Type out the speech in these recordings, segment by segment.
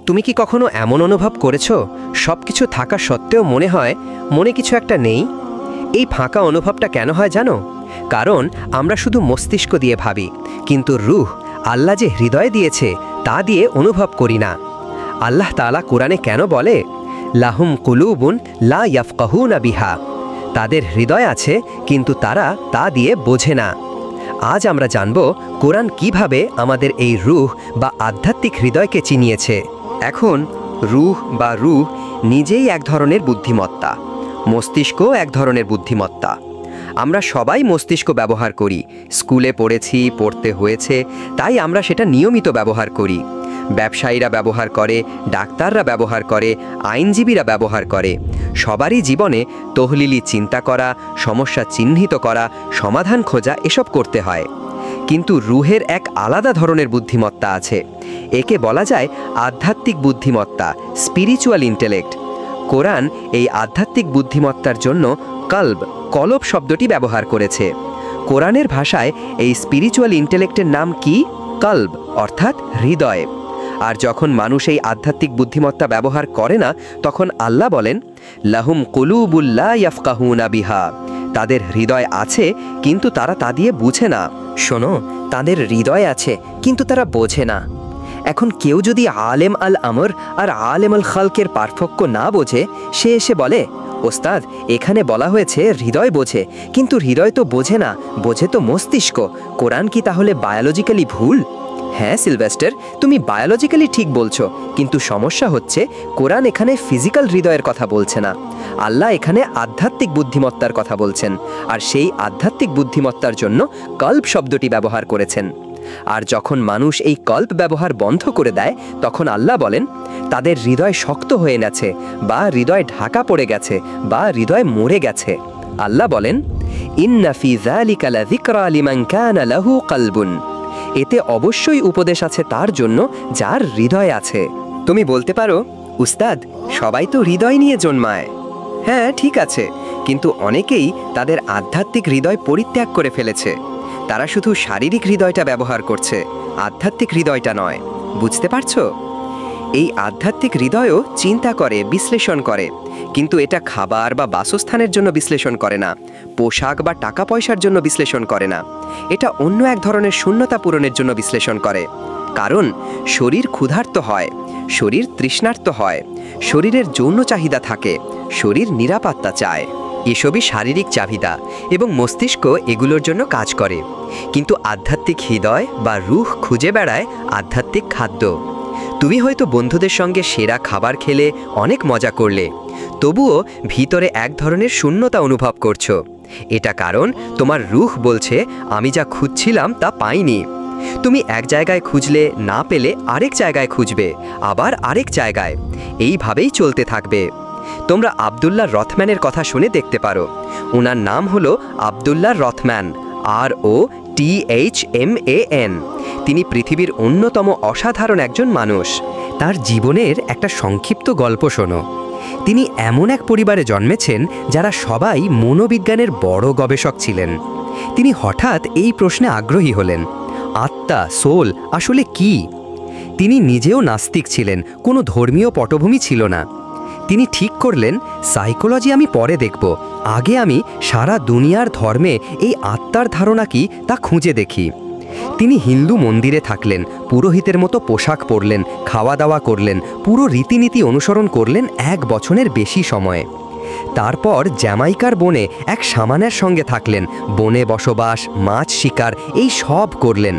তুমি কি কখনো এমন অনুভব করেছো সব কিছু থাকা সত্ত্বেও মনে হয় মনে কিছু একটা নেই? এই ফাঁকা অনুভবটা কেন হয় জানো? কারণ আমরা শুধু মস্তিষ্ক দিয়ে ভাবি, কিন্তু রূহ, আল্লাহ যে হৃদয় দিয়েছে তা দিয়ে অনুভব করি না। আল্লাহ তাআলা কোরআনে কেন বলে, লাহুম কুলুবুন লা ইয়াফকাহুনা বিহা, তাদের হৃদয় আছে কিন্তু তারা তা দিয়ে বোঝে না। আজ আমরা জানব কোরআন কিভাবে আমাদের এই রূহ বা আধ্যাত্মিক হৃদয়কে চিনিয়েছে। এখন রূহ বা রূহ নিজেই এক ধরনের বুদ্ধিমত্তা, মস্তিষ্কও এক ধরনের বুদ্ধিমত্তা। আমরা সবাই মস্তিষ্ক ব্যবহার করি, স্কুলে পড়েছি, পড়তে হয়েছে, তাই আমরা সেটা নিয়মিত ব্যবহার করি। ব্যবসায়ীরা ব্যবহার করে, ডাক্তাররা ব্যবহার করে, আইনজীবীরা ব্যবহার করে। সবারই জীবনে তহলিলি চিন্তা করা, সমস্যা চিহ্নিত করা, সমাধান খোঁজা এসব করতে হয়। কিন্তু রূহের এক আলাদা ধরনের বুদ্ধিমত্তা আছে। একে বলা যায় আধ্যাত্মিক বুদ্ধিমত্তা, স্পিরিচুয়াল ইন্টেলেক্ট। কোরআন এই আধ্যাত্মিক বুদ্ধিমত্তার জন্য কলব শব্দটি ব্যবহার করেছে। কোরআনের ভাষায় এই স্পিরিচুয়াল ইন্টেলেক্টের নাম কি? কলব, অর্থাৎ হৃদয়। আর যখন মানুষ এই আধ্যাত্মিক বুদ্ধিমত্তা ব্যবহার করে না, তখন আল্লাহ বলেন, লাহুম কুলুবুল লা ইয়াফকাহুনা বিহা, তাদের হৃদয় আছে কিন্তু তারা তা দিয়ে বুঝে না। শোনো, তাদের হৃদয় আছে কিন্তু তারা বোঝে না। এখন কেউ যদি আলেম আল আমর আর আলেম আল খালকের পার্থক্য না বোঝে, সে এসে বলে, ওস্তাদ, এখানে বলা হয়েছে হৃদয় বোঝে, কিন্তু হৃদয় তো বোঝে না, বোঝে তো মস্তিষ্ক। কোরআন কি তাহলে বায়োলজিক্যালি ভুল? হ্যাঁ সিলভেস্টার, তুমি বায়োলজিক্যালি ঠিক বলছো, কিন্তু সমস্যা হচ্ছে কোরআন এখানে ফিজিক্যাল হৃদয়ের কথা বলছে না। আল্লাহ এখানে আধ্যাত্মিক বুদ্ধিমত্তার কথা বলছেন, আর সেই আধ্যাত্মিক বুদ্ধিমত্তার জন্য কল্ব শব্দটি ব্যবহার করেছেন। আর যখন মানুষ এই কল্প ব্যবহার বন্ধ করে দেয়, তখন আল্লাহ বলেন, তাদের হৃদয় শক্ত হয়ে গেছে, বা হৃদয় ঢাকা পড়ে গেছে, বা হৃদয় মরে গেছে। আল্লাহ বলেন, ইন্না ফি যালিকা লাযিকরা লিমান কানা লাহু কলবুন, এতে অবশ্যই উপদেশ আছে তার জন্য যার হৃদয় আছে। তুমি বলতে পারো, উস্তাদ, সবাই তো হৃদয় নিয়ে জন্মায়। হ্যাঁ, ঠিক আছে, কিন্তু অনেকেই তাদের আধ্যাত্মিক হৃদয় পরিত্যাগ করে ফেলেছে। তারা শুধু শারীরিক হৃদয়টা ব্যবহার করছে, আধ্যাত্মিক হৃদয়টা নয়। বুঝতে পারছো? এই আধ্যাত্মিক হৃদয়ও চিন্তা করে, বিশ্লেষণ করে, কিন্তু এটা খাবার বা বাসস্থানের জন্য বিশ্লেষণ করে না, পোশাক বা টাকা পয়সার জন্য বিশ্লেষণ করে না। এটা অন্য এক ধরনের শূন্যতা পূরণের জন্য বিশ্লেষণ করে। কারণ শরীর ক্ষুধার্ত হয়, শরীর তৃষ্ণার্ত হয়, শরীরের যৌন চাহিদা থাকে, শরীর নিরাপত্তা চায়। এসবই শারীরিক চাহিদা, এবং মস্তিষ্ক এগুলোর জন্য কাজ করে। কিন্তু আধ্যাত্মিক হৃদয় বা রূহ খুঁজে বেড়ায় আধ্যাত্মিক খাদ্য। তুমি হয়তো বন্ধুদের সঙ্গে সেরা খাবার খেলে অনেক মজা করলে, তবুও ভিতরে এক ধরনের শূন্যতা অনুভব করছো। এটা কারণ তোমার রূহ বলছে, আমি যা খুঁজছিলাম তা পাইনি। তুমি এক জায়গায় খুঁজলে না পেলে আরেক জায়গায় খুঁজবে, আবার আরেক জায়গায়, এইভাবেই চলতে থাকবে। তোমরা আব্দুল্লাহ রথম্যানের কথা শুনে দেখতে পারো। ওনার নাম হলো আব্দুল্লাহ রথম্যান, ROTHMAN। তিনি পৃথিবীর অন্যতম অসাধারণ একজন মানুষ। তার জীবনের একটা সংক্ষিপ্ত গল্প শোনো। তিনি এমন এক পরিবারে জন্মেছেন যারা সবাই মনোবিজ্ঞানের বড় গবেষক ছিলেন। তিনি হঠাৎ এই প্রশ্নে আগ্রহী হলেন, আত্মা, সোল আসলে কি? তিনি নিজেও নাস্তিক ছিলেন, কোনো ধর্মীয় পটভূমি ছিল না। তিনি ঠিক করলেন, সাইকোলজি আমি পরে দেখব, আগে আমি সারা দুনিয়ার ধর্মে এই আত্মার ধারণা কি তা খুঁজে দেখি। তিনি হিন্দু মন্দিরে থাকলেন, পুরোহিতের মতো পোশাক পরলেন, খাওয়া দাওয়া করলেন, পুরো রীতিনীতি অনুসরণ করলেন 1 বছরের বেশি সময়ে। তারপর জ্যামাইকার বনে এক শামানের সঙ্গে থাকলেন, বনে বসবাস, মাছ শিকার, এই সব করলেন।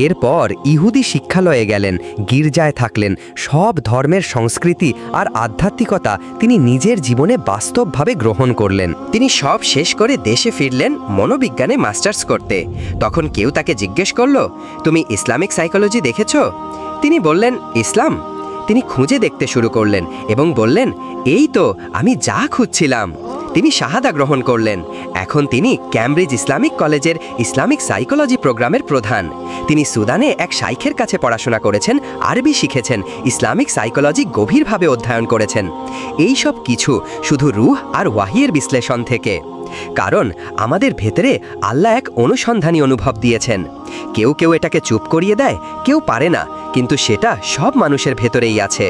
এরপর ইহুদি শিক্ষালয়ে গেলেন, গির্জায় থাকলেন, সব ধর্মের সংস্কৃতি আর আধ্যাত্মিকতা তিনি নিজের জীবনে বাস্তবভাবে গ্রহণ করলেন। তিনি সব শেষ করে দেশে ফিরলেন মনোবিজ্ঞানে মাস্টার্স করতে। তখন কেউ তাকে জিজ্ঞেস করলো, তুমি ইসলামিক সাইকোলজি দেখেছো? তিনি বললেন, ইসলাম? তিনি খুঁজে দেখতে শুরু করলেন এবং বললেন, এই তো আমি যা খুঁজছিলাম। তিনি শাহাদা গ্রহণ করলেন। এখন তিনি ক্যামব্রিজ ইসলামিক কলেজের ইসলামিক সাইকোলজি প্রোগ্রামের প্রধান। তিনি সুদানে এক শাইখের কাছে পড়াশোনা করেছেন, আরবি শিখেছেন, ইসলামিক সাইকোলজি গভীরভাবে অধ্যয়ন করেছেন। এই সব কিছু শুধু রূহ আর ওয়াহিয়ের বিশ্লেষণ থেকে। কারণ আমাদের ভেতরে আল্লাহ এক অনুসন্ধানী অনুভব দিয়েছেন। কেউ কেউ এটাকে চুপ করিয়ে দেয়, কেউ পারে না, কিন্তু সেটা সব মানুষের ভেতরেই আছে।